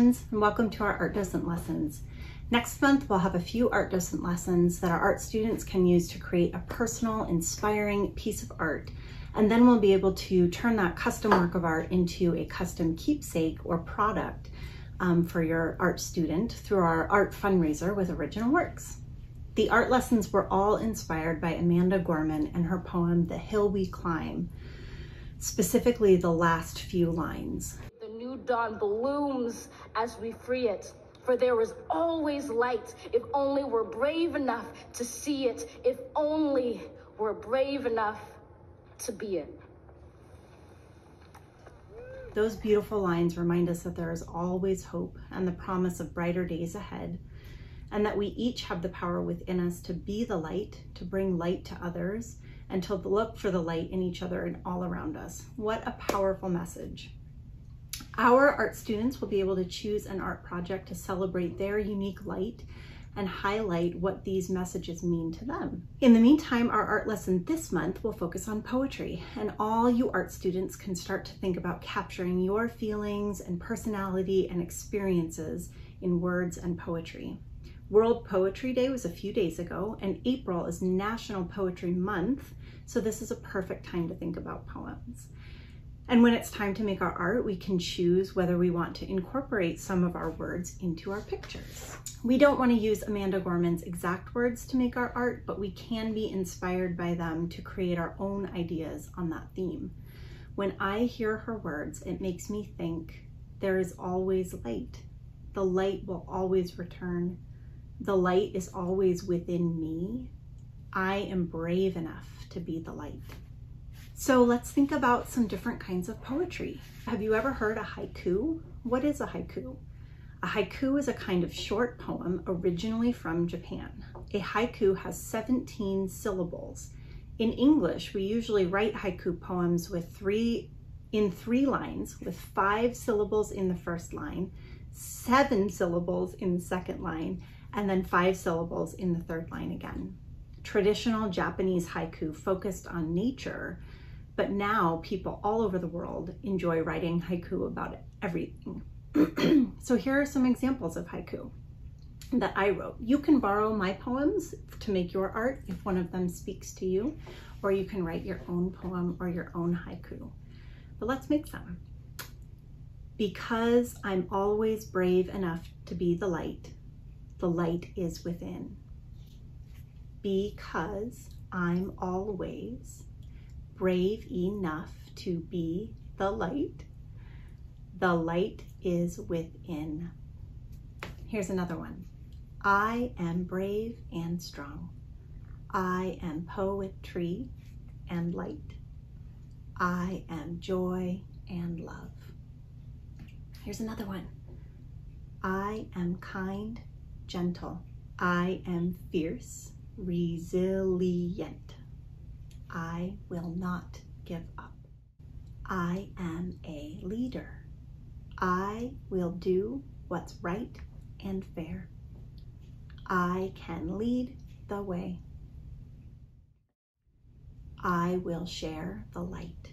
friends, and welcome to our Art Docent lessons. Next month, we'll have a few Art Docent lessons that our art students can use to create a personal, inspiring piece of art. And then we'll be able to turn that custom work of art into a custom keepsake or product for your art student through our art fundraiser with original works. The art lessons were all inspired by Amanda Gorman and her poem, The Hill We Climb, specifically the last few lines. The new dawn blooms as we free it, for there is always light if only we're brave enough to see it, if only we're brave enough to be it. Those beautiful lines remind us that there is always hope and the promise of brighter days ahead, and that we each have the power within us to be the light, to bring light to others, and to look for the light in each other and all around us. What a powerful message. Our art students will be able to choose an art project to celebrate their unique light and highlight what these messages mean to them. In the meantime, our art lesson this month will focus on poetry, and all you art students can start to think about capturing your feelings and personality and experiences in words and poetry. World Poetry Day was a few days ago, and April is National Poetry Month, so this is a perfect time to think about poems. And when it's time to make our art, we can choose whether we want to incorporate some of our words into our pictures. We don't want to use Amanda Gorman's exact words to make our art, but we can be inspired by them to create our own ideas on that theme. When I hear her words, it makes me think there is always light. The light will always return. The light is always within me. I am brave enough to be the light. So let's think about some different kinds of poetry. Have you ever heard a haiku? What is a haiku? A haiku is a kind of short poem originally from Japan. A haiku has 17 syllables. In English, we usually write haiku poems in three lines, with 5 syllables in the first line, 7 syllables in the second line, and then 5 syllables in the third line again. Traditional Japanese haiku focused on nature, but now people all over the world enjoy writing haiku about everything. So here are some examples of haiku that I wrote. You can borrow my poems to make your art if one of them speaks to you, or you can write your own poem or your own haiku. But let's make some. Because I'm always brave enough to be the light is within. Because I'm always brave enough to be the light is within. Here's another one. I am brave and strong. I am poetry and light. I am joy and love. Here's another one. I am kind, gentle. I am fierce, resilient. I will not give up. I am a leader. I will do what's right and fair. I can lead the way. I will share the light.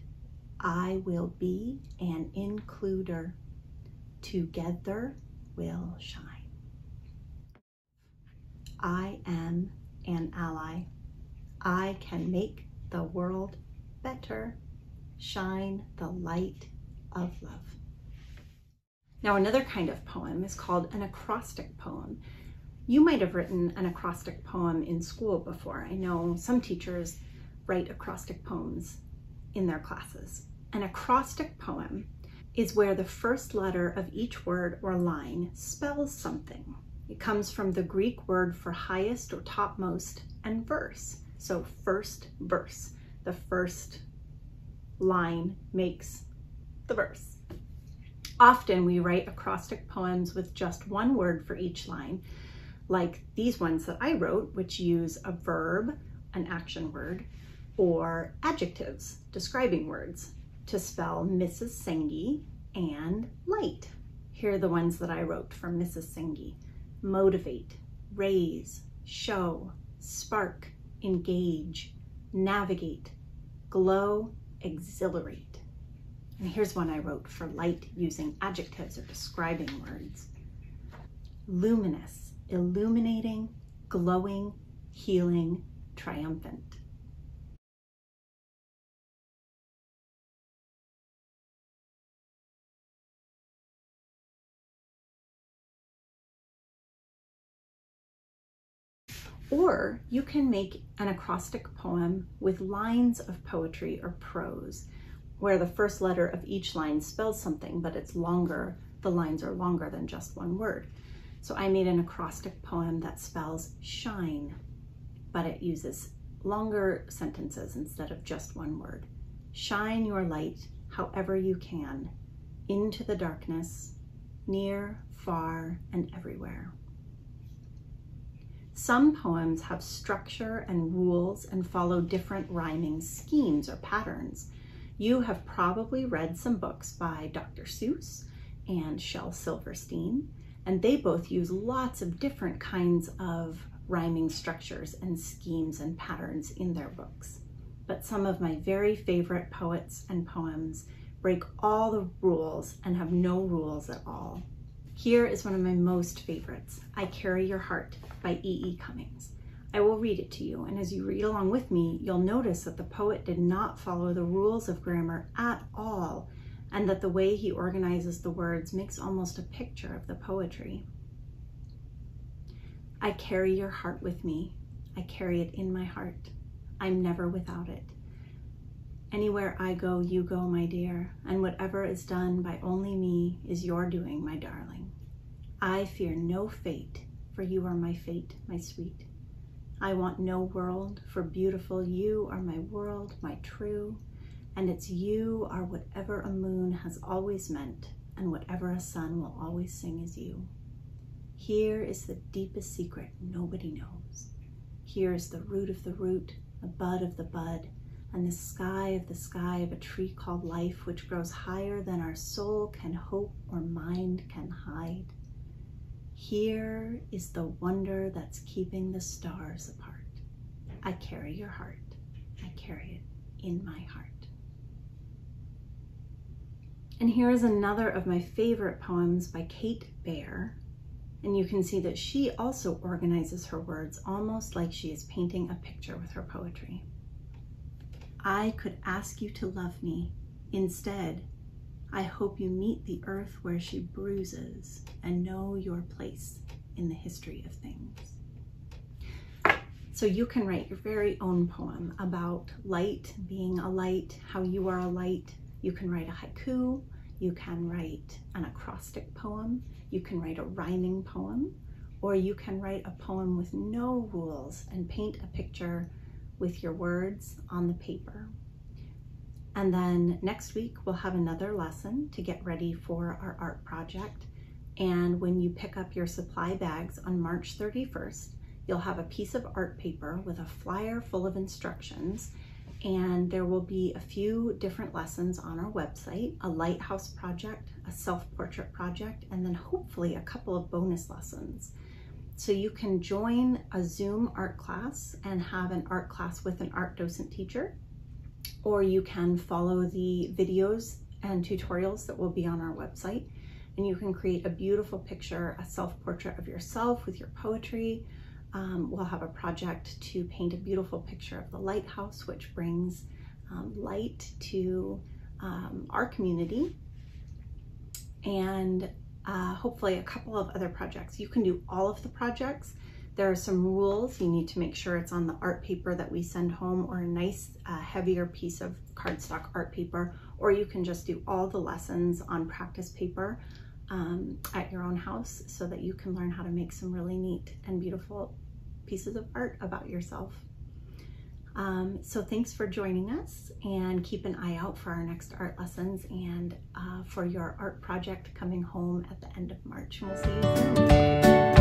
I will be an includer. Together we'll shine. I am an ally. I can make the world better. Shine the light of love. Now, another kind of poem is called an acrostic poem. You might have written an acrostic poem in school before. I know some teachers write acrostic poems in their classes. An acrostic poem is where the first letter of each word or line spells something. It comes from the Greek word for highest or topmost and verse. So first verse, the first line makes the verse. Often we write acrostic poems with just one word for each line, like these ones that I wrote, which use a verb, an action word, or adjectives, describing words, to spell Mrs. Sengi and light. Here are the ones that I wrote from Mrs. Sengi. Motivate, raise, show, spark, engage, navigate, glow, exhilarate. And here's one I wrote for light using adjectives or describing words. Luminous, illuminating, glowing, healing, triumphant. Or you can make an acrostic poem with lines of poetry or prose, where the first letter of each line spells something, but it's longer, the lines are longer than just one word. So I made an acrostic poem that spells shine, but it uses longer sentences instead of just one word. Shine your light however you can, into the darkness, near, far, and everywhere. Some poems have structure and rules and follow different rhyming schemes or patterns. You have probably read some books by Dr. Seuss and Shel Silverstein, and they both use lots of different kinds of rhyming structures and schemes and patterns in their books. But some of my very favorite poets and poems break all the rules and have no rules at all. Here is one of my most favorites, I Carry Your Heart by E.E. Cummings. I will read it to you, and as you read along with me, you'll notice that the poet did not follow the rules of grammar at all, and that the way he organizes the words makes almost a picture of the poetry. I carry your heart with me. I carry it in my heart. I'm never without it. Anywhere I go, you go, my dear, and whatever is done by only me is your doing, my darling. I fear no fate, for you are my fate, my sweet. I want no world, for beautiful you are my world, my true, and it's you are whatever a moon has always meant, and whatever a sun will always sing is you. Here is the deepest secret nobody knows. Here is the root of the root, the bud of the bud, and the sky of a tree called life, which grows higher than our soul can hope or mind can hide. Here is the wonder that's keeping the stars apart. I carry your heart. I carry it in my heart. And here is another of my favorite poems by Kate Baer. And you can see that she also organizes her words almost like she is painting a picture with her poetry. I could ask you to love me. Instead, I hope you meet the earth where she bruises and know your place in the history of things. So you can write your very own poem about light, being a light, how you are a light. You can write a haiku, you can write an acrostic poem, you can write a rhyming poem, or you can write a poem with no rules and paint a picture with your words on the paper. And then next week we'll have another lesson to get ready for our art project. And when you pick up your supply bags on March 31st, you'll have a piece of art paper with a flyer full of instructions, and there will be a few different lessons on our website, a lighthouse project, a self-portrait project, and then hopefully a couple of bonus lessons. So you can join a Zoom art class and have an art class with an art docent teacher, or you can follow the videos and tutorials that will be on our website, and you can create a beautiful picture, a self-portrait of yourself with your poetry. We'll have a project to paint a beautiful picture of the lighthouse, which brings light to our community, and hopefully a couple of other projects. You can do all of the projects. There are some rules. You need to make sure it's on the art paper that we send home, or a nice heavier piece of cardstock art paper, or you can just do all the lessons on practice paper at your own house, so that you can learn how to make some really neat and beautiful pieces of art about yourself. So thanks for joining us, and keep an eye out for our next art lessons and for your art project coming home at the end of March. And we'll see you soon.